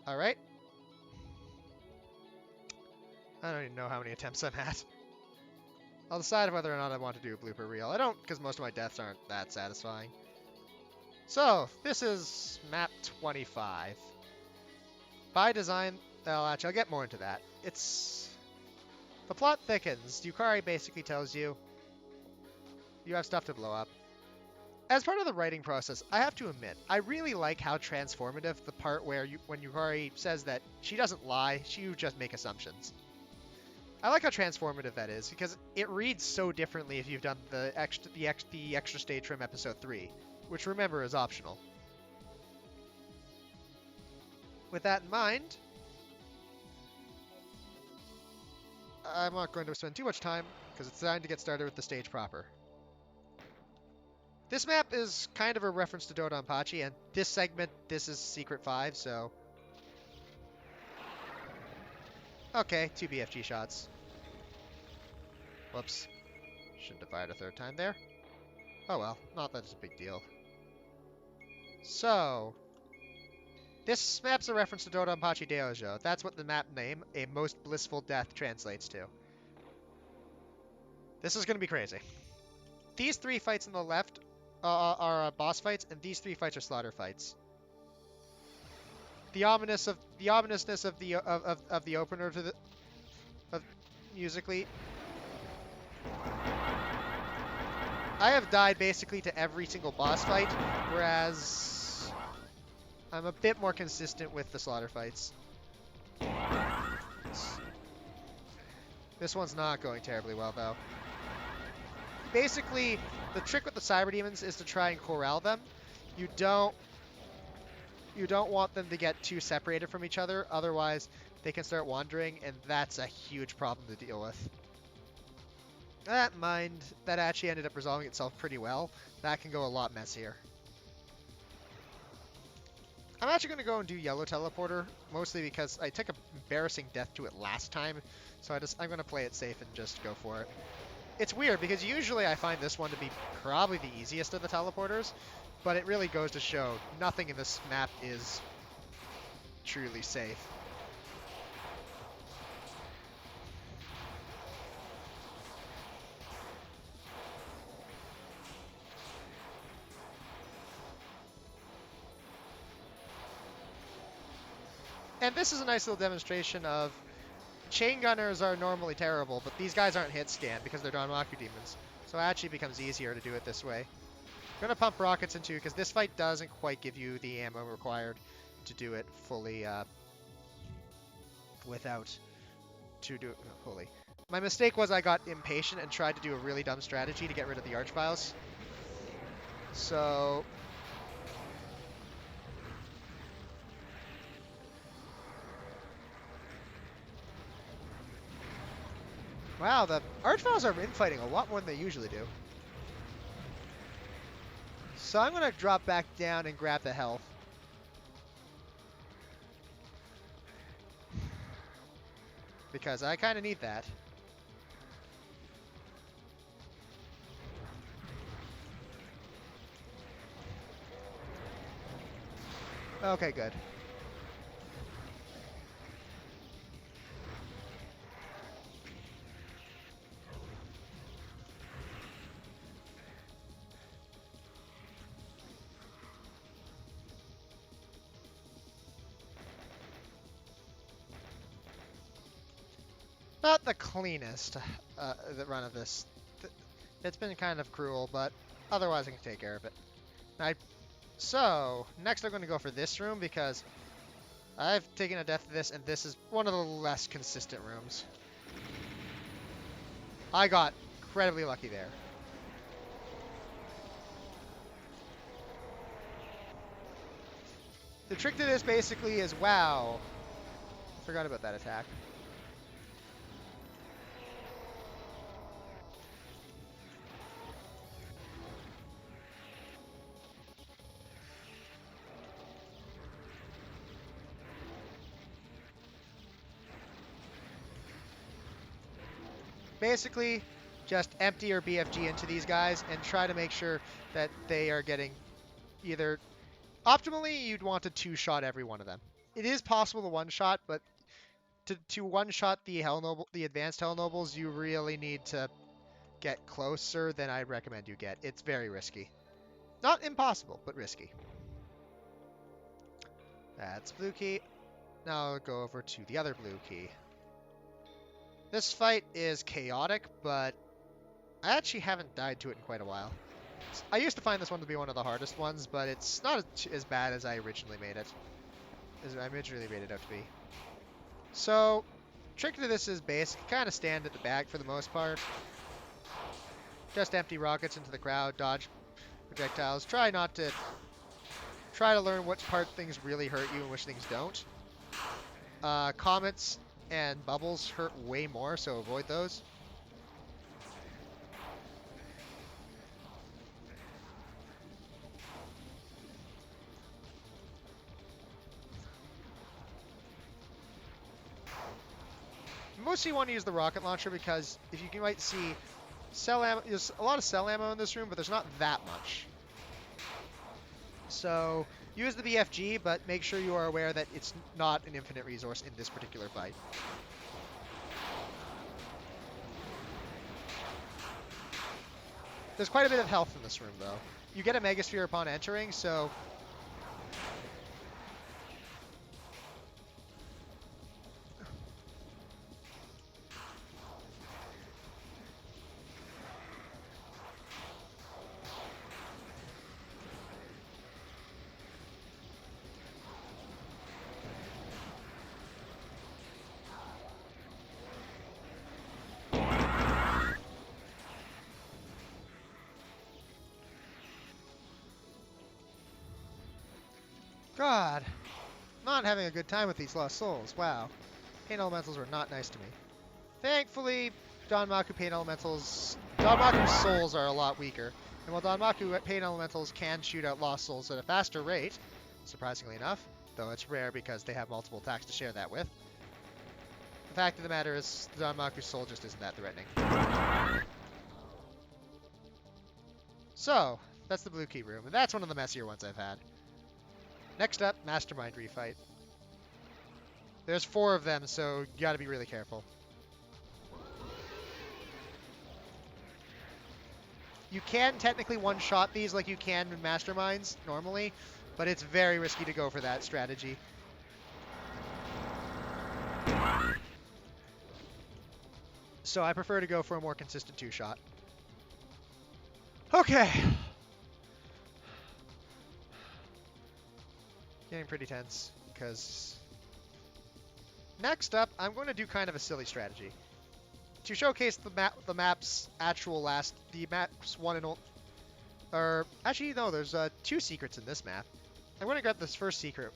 Alright. I don't even know how many attempts I'm at. I'll decide whether or not I want to do a blooper reel. I don't, because most of my deaths aren't that satisfying. So, this is map 25. By design, well, actually, I'll get more into that. The plot thickens. Yukari basically tells you you have stuff to blow up. As part of the writing process, I have to admit, I really like how transformative the part where when Yukari says that she doesn't lie, she just make assumptions. I like how transformative that is, because it reads so differently if you've done the extra stage from episode 3, which remember is optional. With that in mind, I'm not going to spend too much time, because it's time to get started with the stage proper. This map is kind of a reference to Danmaku, and this segment, this is Secret 5, so... Okay, 2 BFG shots. Whoops. Shouldn't have fired a third time there. Oh well, not that it's a big deal. So... This map's a reference to Danmaku Deojo. That's what the map name, A Most Blissful Death, translates to. This is going to be crazy. These 3 fights on the left are boss fights, and these 3 fights are slaughter fights. The ominousness of the opener to the musically. I have died basically to every single boss fight, whereas I'm a bit more consistent with the slaughter fights. This one's not going terribly well though. Basically, the trick with the cyber demons is to try and corral them. You don't want them to get too separated from each other, otherwise they can start wandering, and that's a huge problem to deal with. That in mind, that actually ended up resolving itself pretty well. That can go a lot messier. I'm actually going to go and do Yellow Teleporter, mostly because I took an embarrassing death to it last time, so I'm going to play it safe and just go for it. It's weird, because usually I find this one to be probably the easiest of the teleporters, but it really goes to show nothing in this map is truly safe. And this is a nice little demonstration of chain gunners are normally terrible, but these guys aren't hit scan because they're Danmaku demons. So it actually becomes easier to do it this way. I'm going to pump rockets into, because this fight doesn't quite give you the ammo required to do it fully fully. My mistake was I got impatient and tried to do a really dumb strategy to get rid of the Archviles. So... Wow, the Archviles are infighting a lot more than they usually do. So I'm going to drop back down and grab the health. Because I kind of need that. Okay, good. Not the cleanest the run of this. It's been kind of cruel, but otherwise I can take care of it. So, next I'm going to go for this room because I've taken a death to this, and this is one of the less consistent rooms. I got incredibly lucky there. The trick to this basically is, wow, forgot about that attack. Basically, just empty your BFG into these guys and try to make sure that they are getting either... Optimally, you'd want to two-shot every one of them. it is possible to one-shot, but to one-shot the Hell Noble, the advanced Hell Nobles, you really need to get closer than I'd recommend you get. It's very risky. Not impossible, but risky. That's blue key. Now I'll go over to the other blue key. This fight is chaotic, but I actually haven't died to it in quite a while. I used to find this one to be one of the hardest ones, but it's not as bad as I originally made it. As I originally made it out to be. So, trick to this is basic. Kind of stand at the back for the most part. Just empty rockets into the crowd, dodge projectiles. Try to learn which part things really hurt you and which things don't. Comets and bubbles hurt way more, so avoid those. Mostly you want to use the rocket launcher because if you might see cell ammo, there's a lot of cell ammo in this room, but there's not that much. So use the BFG, but make sure you are aware that it's not an infinite resource in this particular fight. There's quite a bit of health in this room, though. You get a Megasphere upon entering, so... God, not having a good time with these lost souls. Wow. Pain elementals were not nice to me. Thankfully, Danmaku pain elementals... Danmaku's souls are a lot weaker. And while Danmaku pain elementals can shoot out lost souls at a faster rate, surprisingly enough, though it's rare because they have multiple attacks to share that with, the fact of the matter is, Danmaku's soul just isn't that threatening. So, that's the blue key room, and that's one of the messier ones I've had. Next up, Mastermind Refight. There's 4 of them, so you gotta be really careful. You can technically one-shot these like you can in Masterminds normally, but it's very risky to go for that strategy. So I prefer to go for a more consistent 2-shot. Okay. Getting pretty tense, because... Next up, I'm going to do kind of a silly strategy. To showcase the map's actual the map's one and only... Or, actually, no, there's 2 secrets in this map. I'm going to grab this first secret,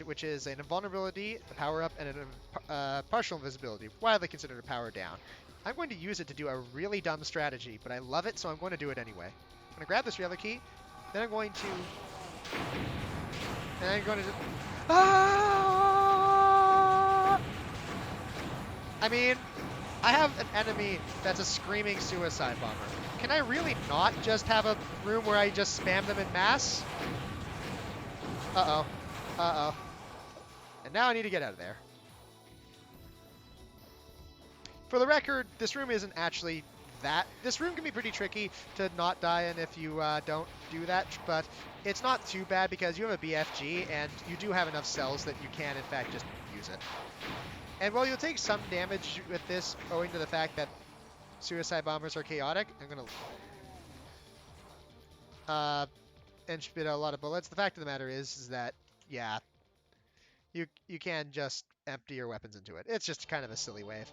which is an invulnerability, a power-up, and a partial invisibility, widely considered a power down. I'm going to use it to do a really dumb strategy, but I love it, so I'm going to do it anyway. I'm going to grab this other key, then I'm going to... And I'm going to... Ah! I mean, I have an enemy that's a screaming suicide bomber. Can I really not just have a room where I just spam them in mass? Uh-oh. Uh-oh. And now I need to get out of there. For the record, this room isn't actually that. This room can be pretty tricky to not die in if you don't do that, but it's not too bad because you have a BFG and you do have enough cells that you can, in fact, just use it. And while you'll take some damage with this, owing to the fact that suicide bombers are chaotic, I'm going to and spit out a lot of bullets. The fact of the matter is that, yeah, you can just empty your weapons into it. It's just kind of a silly way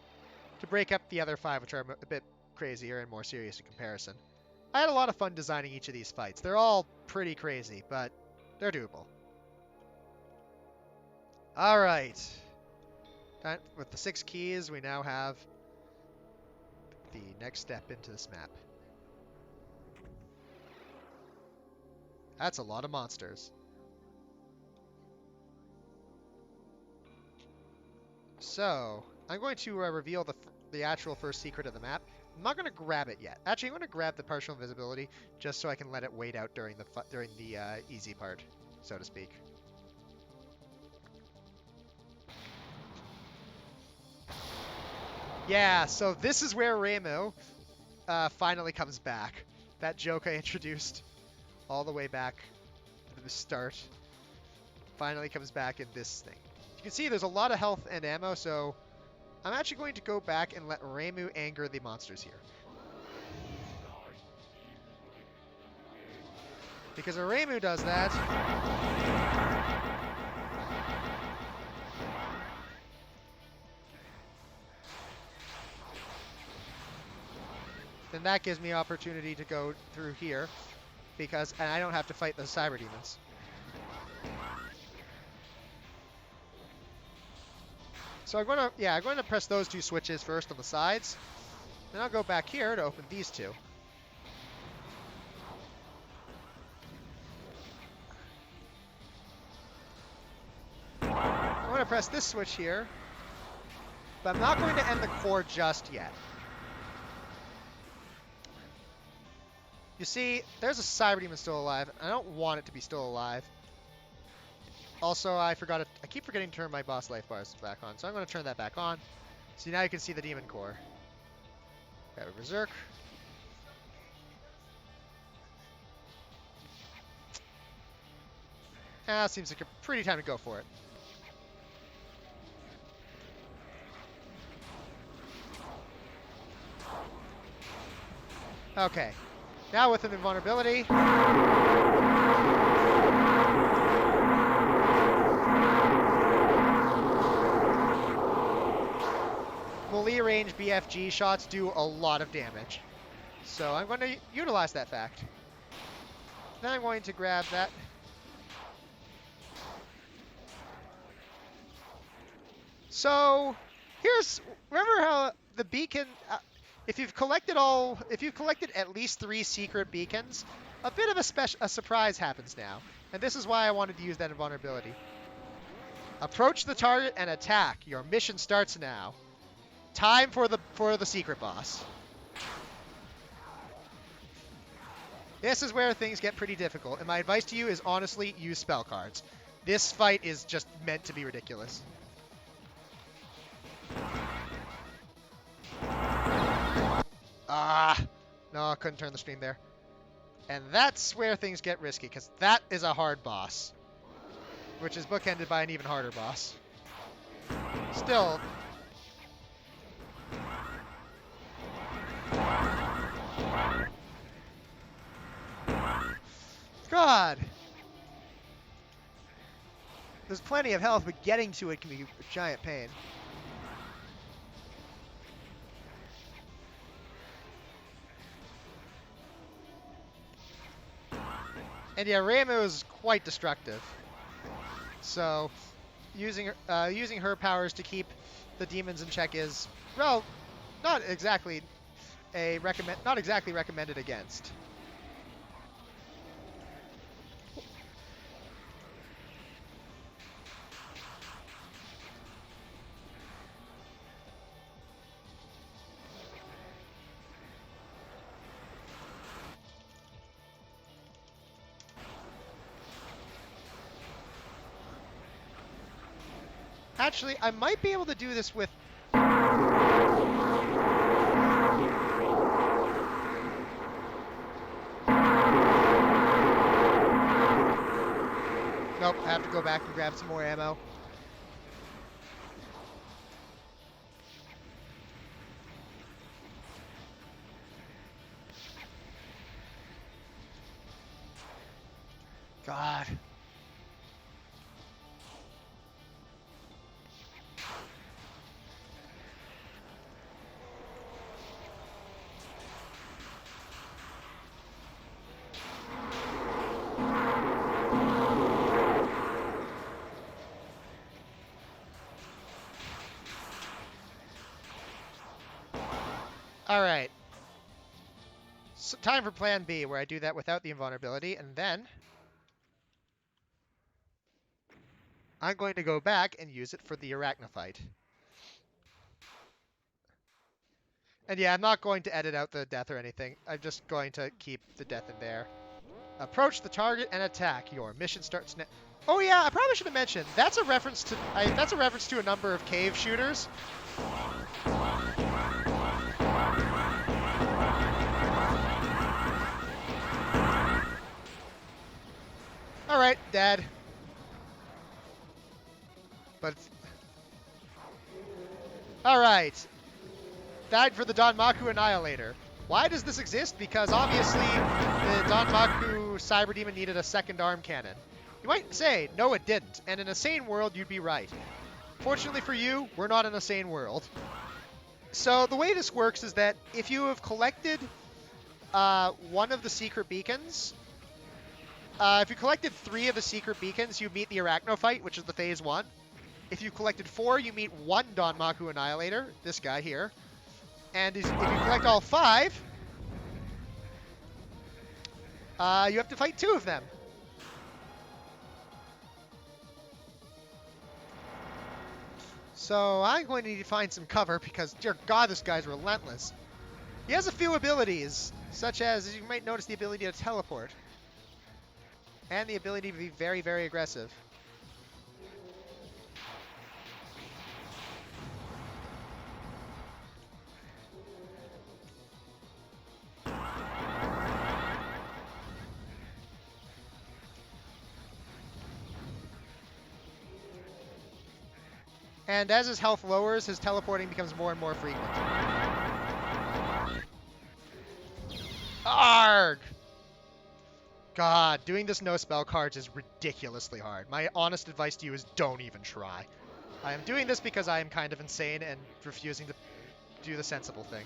to break up the other 5, which are a bit crazier and more serious in comparison. I had a lot of fun designing each of these fights. They're all pretty crazy, but they're doable. Alright. With the 6 keys, we now have the next step into this map. That's a lot of monsters. So, I'm going to reveal the actual first secret of the map. I'm not going to grab it yet. Actually, I'm going to grab the partial invisibility just so I can let it wait out during the easy part, so to speak. Yeah, so this is where Reimu finally comes back. That joke I introduced all the way back to the start finally comes back in this thing. You can see there's a lot of health and ammo, so I'm actually going to go back and let Reimu anger the monsters here. Because if Reimu does that, then that gives me opportunity to go through here, and I don't have to fight the cyber demons. So I'm going to press those two switches first on the sides. Then I'll go back here to open these two. I'm going to press this switch here, but I'm not going to end the core just yet. You see, there's a cyber demon still alive. I don't want it to be still alive. Also, I keep forgetting to turn my boss life bars back on, so I'm going to turn that back on. So now you can see the demon core. Grab a berserk. Seems like a pretty time to go for it. Okay. Now with an invulnerability. Melee range BFG shots do a lot of damage. So I'm going to utilize that fact. Then I'm going to grab that. So remember how the beacon, if you've collected at least 3 secret beacons, a bit of a surprise happens now. And this is why I wanted to use that invulnerability. Approach the target and attack. Your mission starts now. Time for the secret boss. This is where things get pretty difficult, and my advice to you is honestly use spell cards. This fight is just meant to be ridiculous. No, I couldn't turn the stream there. And that's where things get risky, because that is a hard boss. Which is bookended by an even harder boss. Still. God! There's plenty of health, but getting to it can be a giant pain. And yeah, Reimu is quite destructive. So, using her powers to keep the demons in check is, well, not exactly recommended against. Actually, I might be able to do this with... Nope, I have to go back and grab some more ammo. God. All right. So time for plan B, where I do that without the invulnerability, and then I'm going to go back and use it for the Arachnophyte. And yeah, I'm not going to edit out the death or anything. I'm just going to keep the death in there. Approach the target and attack. Your mission starts now. Oh yeah, I probably should have mentioned that's a reference to a number of cave shooters. Alright, dead. But... Alright. Died for the Danmaku Annihilator. Why does this exist? Because obviously the Danmaku Cyber Demon needed a second arm cannon. You might say, no it didn't, and in a sane world you'd be right. Fortunately for you, we're not in a sane world. So the way this works is that if you have collected one of the secret beacons, if you collected 3 of the secret beacons, you meet the Arachnophyte, which is the phase 1. If you collected 4, you meet 1 Danmaku Annihilator, this guy here. And if you collect all 5, you have to fight 2 of them. So I'm going to need to find some cover because, dear God, this guy's relentless. He has a few abilities, such as you might notice the ability to teleport. And the ability to be very, very aggressive. And as his health lowers, his teleporting becomes more and more frequent. Arg! God, doing this no spell cards is ridiculously hard. My honest advice to you is don't even try. I am doing this because I am kind of insane and refusing to do the sensible thing.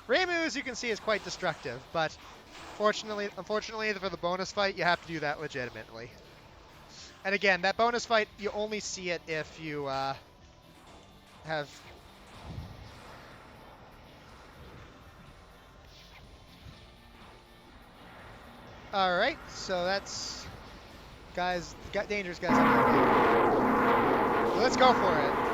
Reimu, as you can see, is quite destructive, but unfortunately for the bonus fight, you have to do that legitimately. And again, that bonus fight, you only see it if you have... Alright, so that's... Guys, dangerous guys up there. So let's go for it.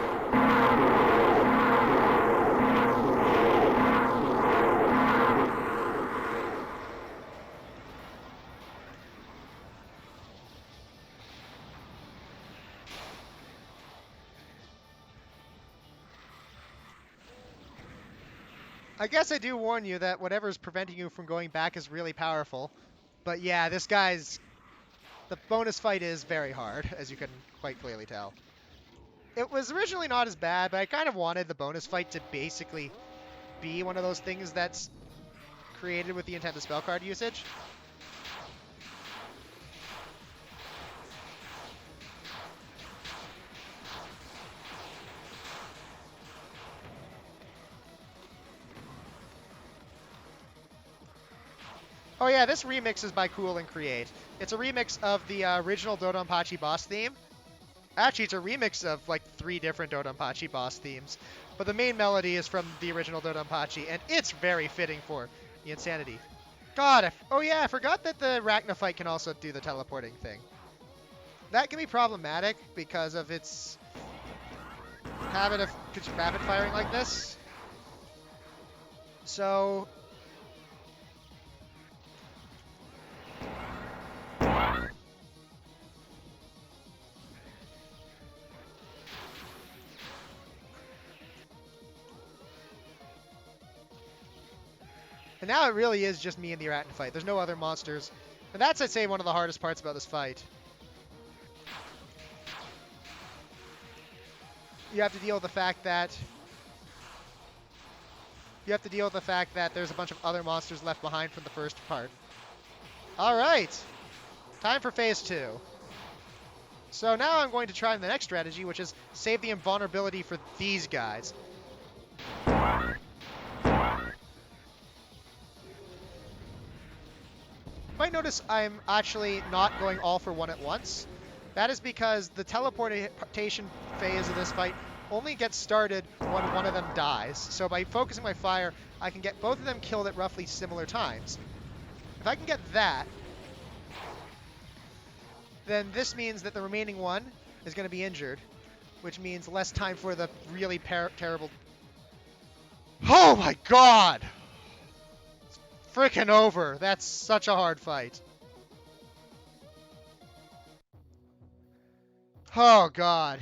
I guess I do warn you that whatever's preventing you from going back is really powerful. But yeah, this guy's... The bonus fight is very hard, as you can quite clearly tell. It was originally not as bad, but I kind of wanted the bonus fight to basically be one of those things that's created with the intent of spell card usage. Oh yeah, this remix is by Cool and Create. It's a remix of the original Dodonpachi boss theme. Actually, it's a remix of like 3 different Dodonpachi boss themes. But the main melody is from the original Dodonpachi, and it's very fitting for the insanity. God, oh yeah, I forgot that the Arachnophyte can also do the teleporting thing. That can be problematic because of its habit of rapid firing like this. So... And now it really is just me and the Arachnophyte. There's no other monsters. And that's, I'd say, one of the hardest parts about this fight. You have to deal with the fact that... there's a bunch of other monsters left behind from the first part. Alright! Time for phase 2. So now I'm going to try the next strategy, which is save the invulnerability for these guys. You might notice I'm actually not going all for one at once. That is because the teleportation phase of this fight only gets started when one of them dies. So by focusing my fire, I can get both of them killed at roughly similar times. If I can get that, then this means that the remaining one is going to be injured, which means less time for the really terrible... Oh my god! freaking over. That's such a hard fight. Oh, God.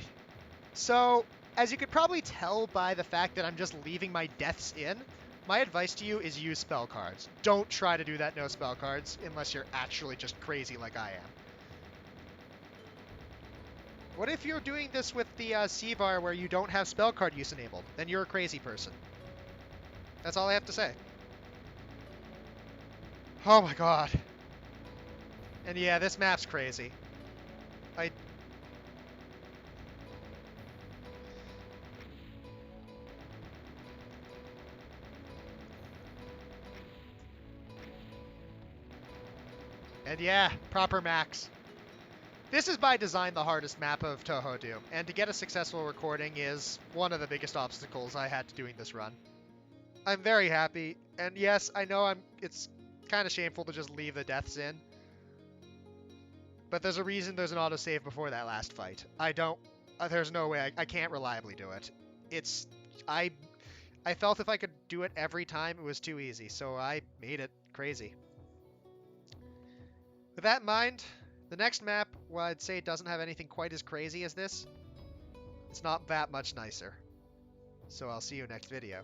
So, as you could probably tell by the fact that I'm just leaving my deaths in, my advice to you is use spell cards. Don't try to do that no spell cards unless you're actually just crazy like I am. What if you're doing this with the C-Var where you don't have spell card use enabled? Then you're a crazy person. That's all I have to say. Oh my god. And yeah, this map's crazy. And yeah, proper max. This is by design the hardest map of Touhou Doom, and to get a successful recording is one of the biggest obstacles I had to doing this run. I'm very happy, and yes, I know it's kind of shameful to just leave the deaths in, but there's a reason there's an autosave before that last fight. There's no way, I can't reliably do it. I felt if I could do it every time, it was too easy, so I made it crazy. With that in mind, the next map, well, I'd say it doesn't have anything quite as crazy as this. It's not that much nicer. So I'll see you next video.